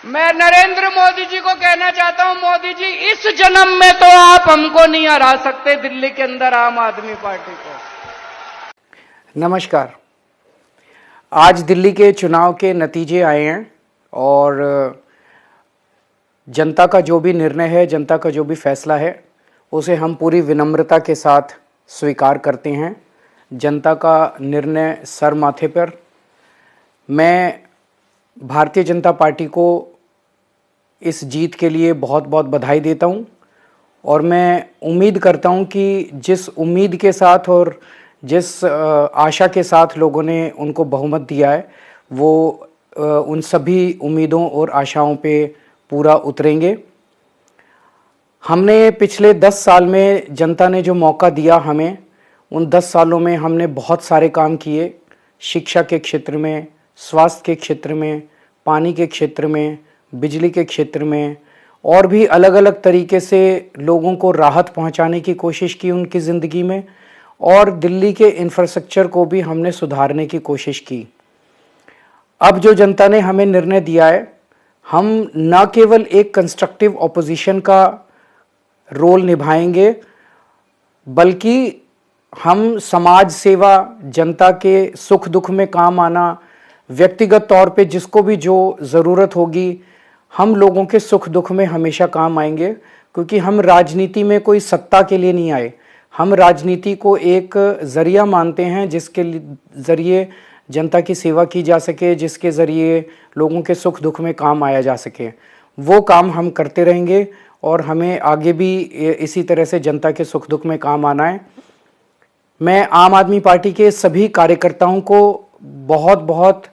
मैं नरेंद्र मोदी जी को कहना चाहता हूं, मोदी जी इस जन्म में तो आप हमको नहीं हरा सकते दिल्ली के अंदर आम आदमी पार्टी को। नमस्कार। आज दिल्ली के चुनाव के नतीजे आए हैं और जनता का जो भी निर्णय है, जनता का जो भी फैसला है, उसे हम पूरी विनम्रता के साथ स्वीकार करते हैं। जनता का निर्णय सर माथे पर। मैं भारतीय जनता पार्टी को इस जीत के लिए बहुत बहुत बधाई देता हूं और मैं उम्मीद करता हूं कि जिस उम्मीद के साथ और जिस आशा के साथ लोगों ने उनको बहुमत दिया है, वो उन सभी उम्मीदों और आशाओं पे पूरा उतरेंगे। हमने पिछले 10 साल में जनता ने जो मौका दिया हमें, उन 10 सालों में हमने बहुत सारे काम किए। शिक्षा के क्षेत्र में, स्वास्थ्य के क्षेत्र में, पानी के क्षेत्र में, बिजली के क्षेत्र में और भी अलग अलग तरीके से लोगों को राहत पहुंचाने की कोशिश की उनकी ज़िंदगी में, और दिल्ली के इंफ्रास्ट्रक्चर को भी हमने सुधारने की कोशिश की। अब जो जनता ने हमें निर्णय दिया है, हम न केवल एक कंस्ट्रक्टिव ऑपोजिशन का रोल निभाएंगे, बल्कि हम समाज सेवा, जनता के सुख दुख में काम आना, व्यक्तिगत तौर पे जिसको भी जो ज़रूरत होगी, हम लोगों के सुख दुख में हमेशा काम आएंगे। क्योंकि हम राजनीति में कोई सत्ता के लिए नहीं आए, हम राजनीति को एक ज़रिया मानते हैं जिसके ज़रिए जनता की सेवा की जा सके, जिसके ज़रिए लोगों के सुख दुख में काम आया जा सके। वो काम हम करते रहेंगे और हमें आगे भी इसी तरह से जनता के सुख दुख में काम आना है। मैं आम आदमी पार्टी के सभी कार्यकर्ताओं को बहुत बहुत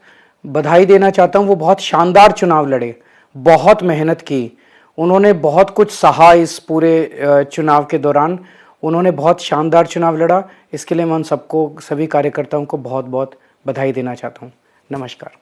बधाई देना चाहता हूं। वो बहुत शानदार चुनाव लड़े, बहुत मेहनत की, उन्होंने बहुत कुछ सहा इस पूरे चुनाव के दौरान। उन्होंने बहुत शानदार चुनाव लड़ा। इसके लिए मैं उन सबको, सभी कार्यकर्ताओं को बहुत बहुत बधाई देना चाहता हूं। नमस्कार।